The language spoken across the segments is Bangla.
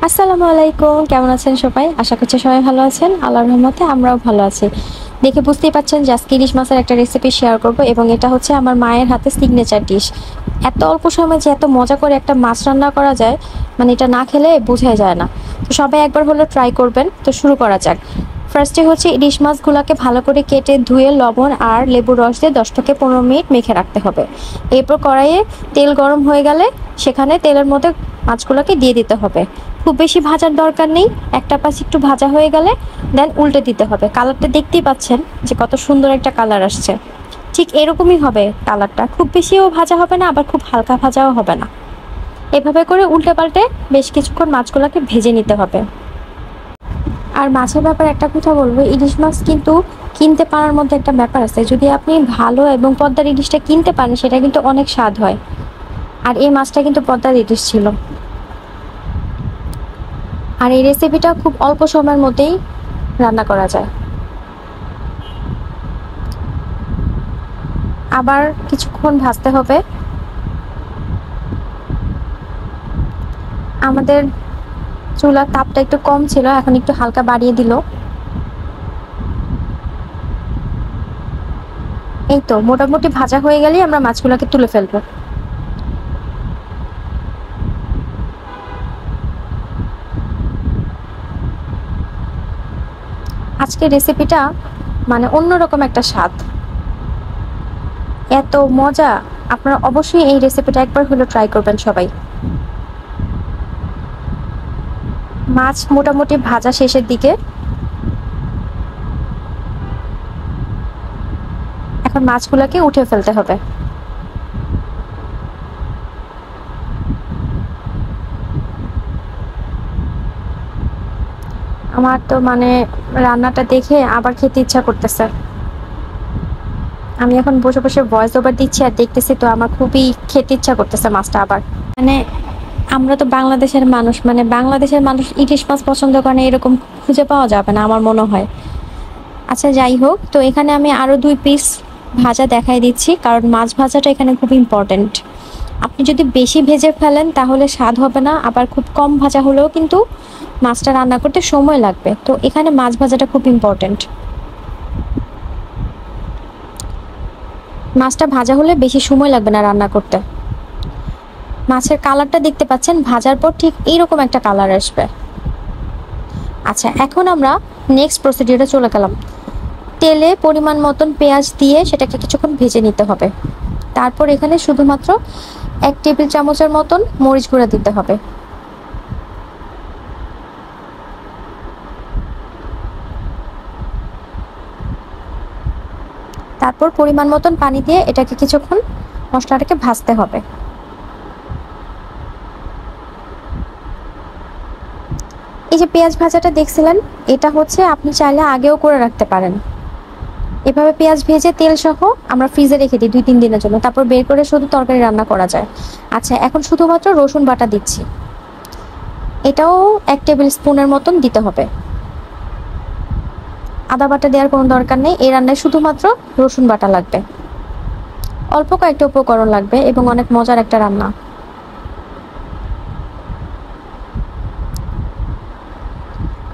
আসসালামু আলাইকুম, কেমন আছেন সবাই? আশা করছি সবাই ভালো আছেন। আল্লাহর রহমতে আমরাও ভালো আছি। দেখে বুঝতেই পারছেন যে আজকে ইলিশ মাছের একটা রেসিপি শেয়ার করব এবং এটা হচ্ছে আমার মায়ের হাতে সিগনেচার ডিশ। এত অল্প সময়ে যে এত মজা করে একটা মাছ রান্না করা যায়, মানে এটা না খেলে বোঝাই যায় না। তো সবাই একবার হলো ট্রাই করবেন। তো শুরু করা যাক। ফার্স্টে হচ্ছে ইলিশ মাছগুলোকে ভালো করে কেটে ধুয়ে লবণ আর লেবুর রস দিয়ে 10 থেকে 15 মিনিট মেখে রাখতে হবে। এরপর কড়াইয়ে তেল গরম হয়ে গেলে সেখানে তেলের মধ্যে মাছগুলোকে দিয়ে দিতে হবে। খুব বেশি ভাজার দরকার নেই, একটা পাশ একটু ভাজা হয়ে গেলে দেন উল্টে দিতে হবে। কালারটা দেখতেই পাচ্ছেন যে কত সুন্দর একটা কালার আসছে। ঠিক এরকমই হবে কালারটা, খুব বেশিও ভাজা হবে না, আবার খুব হালকা ভাজাও হবে না। এভাবে করে উল্টে পাল্টে বেশ কিছুক্ষণ মাছগুলোকে ভেজে নিতে হবে। আর মাছের ব্যাপারে একটা কথা বলবো, ইলিশ মাছ কিন্তু কিনতে পারার মধ্যে একটা ব্যাপার আছে। যদি আপনি ভালো এবং পদ্মার ইলিশটা কিনতে পারেন সেটা কিন্তু অনেক স্বাদ হয়। আর এই মাছটা কিন্তু পদ্মার ইলিশ ছিল। আর এই রেসিপিটা খুব অল্প সময়ের মধ্যেই রান্না করা যায়। আবার কিছুক্ষণ ভাজতে হবে। আমাদের চুলার তাপটা একটু কম ছিল, এখন একটু হালকা বাড়িয়ে দিল। এই তো মোটামুটি ভাজা হয়ে গেলেই আমরা মাছগুলোকে তুলে ফেলবো। আজকের রেসিপিটা মানে অন্যরকম একটা স্বাদ, এত মজা। আপনারা অবশ্যই এই রেসিপিটা একবার হলো ট্রাই করবেন সবাই। মাছ মোটামুটি ভাজা শেষের দিকে। এখন মাছগুলোকে উঠে ফেলতে হবে। আমার তো মানে রান্নাটা দেখে আবার খেতে ইচ্ছা করতেছে। আমি এখন বসে বসে ভয়েস ওভার দিচ্ছি আর দেখতেছি, তো আমার খুবই খেতে ইচ্ছা করতেছে মাছটা আবার। মানে আমরা তো বাংলাদেশের মানুষ, মানে বাংলাদেশের মানুষ ইলিশ মাছ পছন্দ করে না এরকম খুঁজে পাওয়া যাবে না আমার মনে হয়। আচ্ছা যাই হোক, তো এখানে আমি আরো 2 পিস ভাজা দেখাই দিচ্ছি, কারণ মাছ ভাজাটা এখানে খুব ইম্পর্টেন্ট। আপনি যদি বেশি ভেজে ফেলেন তাহলে স্বাদ হবে না, আবার খুব কম ভাজা হলেও কিন্তু মাছটা রান্না করতে সময় লাগবে। তো এখানে মাছ ভাজাটা খুব ইম্পর্টেন্ট। মাছটা ভাজা হলে বেশি সময় লাগবে না রান্না করতে। মাছের কালারটা দেখতে পাচ্ছেন, ভাজার পর ঠিক এইরকম একটা কালার আসবে। আচ্ছা, এখন আমরা নেক্সট প্রসিডিউরে চলে গেলাম। তেলে পরিমাণ মতন পেঁয়াজ দিয়ে সেটাকে কিছুক্ষণ ভেজে নিতে হবে। তারপর এখানে শুধুমাত্র 1 টেবিল চামচের মতন মরিচ গুঁড়া দিতে হবে। তারপর পরিমাণ মতন পানি দিয়ে এটাকে কিছুক্ষণ মশলাটাকে ভাজতে হবে। এই যে পেঁয়াজ ভাজাটা দেখছিলেন, এটা হচ্ছে আপনি চাইলে আগেও করে রাখতে পারেন। এভাবে পেঁয়াজ ভেজে তেল সহ আমরা ফ্রিজে রেখে দিই 2-3 দিনের জন্য, তারপর বের করে শুধু তরকারি রান্না করা যায়। আচ্ছা, এখন শুধুমাত্র রসুন বাটা দিচ্ছি। এটাও 1 টেবিল স্পুনের মতন দিতে হবে। আদা বাটা দেওয়ার কোনো দরকার নেই, এই রান্নায় শুধুমাত্র রসুন বাটা লাগবে। অল্প কয়েকটা উপকরণ লাগবে এবং অনেক মজার একটা রান্না।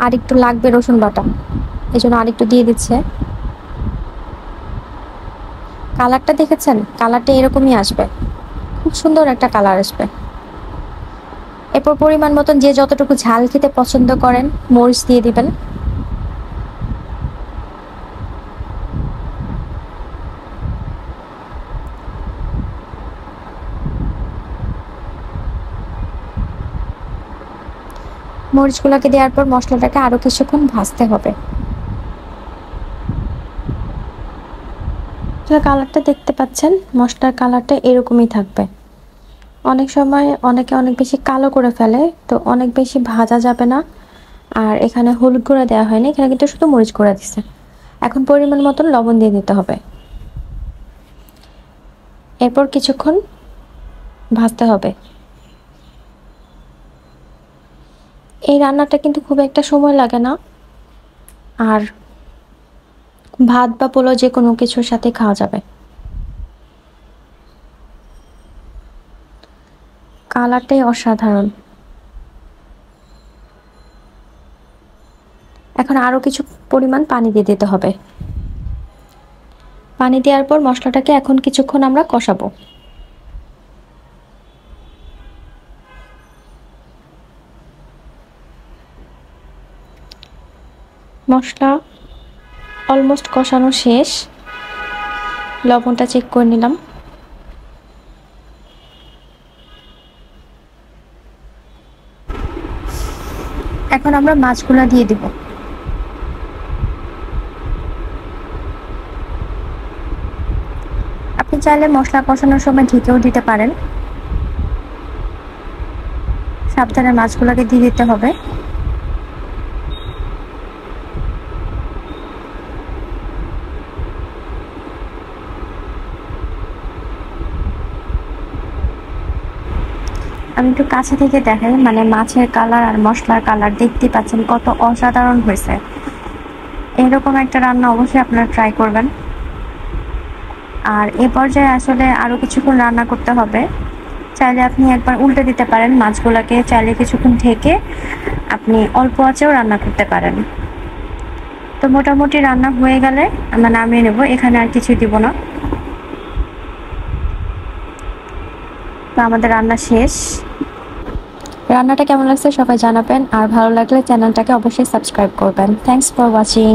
আর একটু লাগবে রসুন বাটা, এই জন্য আর একটু দিয়ে দিচ্ছে। কালারটা দেখেছেন? কালারটা এরকমই আসবে, খুব সুন্দর একটা কালার আসবে। এরপর পরিমাণ মতন যে যতটুকু ঝাল খেতে পছন্দ করেন মরিচ দিয়ে দিবেন। মরিচগুলোকে দেওয়ার পর মশলাটাকে আরো কিছুক্ষণ ভাজতে হবে। কালারটা দেখতে পাচ্ছেন, মশলার কালারটা এরকমই থাকবে। অনেক সময় অনেকে অনেক বেশি কালো করে ফেলে, তো অনেক বেশি ভাজা যাবে না। আর এখানে হলুদ গুঁড়া দেওয়া হয়নি, এখানে কিন্তু শুধু মরিচ গুঁড়া দিছে। এখন পরিমাণ মতন লবণ দিয়ে দিতে হবে। এরপর কিছুক্ষণ ভাজতে হবে। এই রান্নাটা কিন্তু খুব একটা সময় লাগে না, আর ভাত বা পোলাও যে কোনো কিছুর সাথে খাওয়া যাবে। কালারটাই অসাধারণ। এখন আরও কিছু পরিমাণ পানি দিয়ে দিতে হবে। পানি দেওয়ার পর মশলাটাকে এখন কিছুক্ষণ আমরা কষাবো। মশলা অলমোস্ট কষানো শেষ, লবণটা চেক করে নিলাম। এখন আমরা মাছগুলো দিয়ে দিব। আপনি চাইলে মশলা কষানোর সময় ঢেকেও দিতে পারেন। সাবধানে মাছগুলোকে দিয়ে দিতে হবে। আমি একটু কাছে থেকে দেখাই, মানে মাছের কালার আর মশলার কালার দেখতে পাচ্ছেন কত অসাধারণ হয়েছে। এরকম একটা রান্না অবশ্যই আপনারা ট্রাই করবেন। আর এ পর্যায়ে আসলে আরও কিছুক্ষণ রান্না করতে হবে। চাইলে আপনি একবার উল্টে দিতে পারেন মাছগুলোকে, চাইলে কিছুক্ষণ ঢেকে আপনি অল্প আঁচেও রান্না করতে পারেন। তো মোটামুটি রান্না হয়ে গেলে আমরা নামিয়ে নেব, এখানে আর কিছু দিব না। তো আমাদের রান্না শেষ। রান্নাটা কেমন লাগছে সবাই জানাবেন, আর ভালো লাগলে চ্যানেলটাকে অবশ্যই সাবস্ক্রাইব করবেন। Thanks for watching.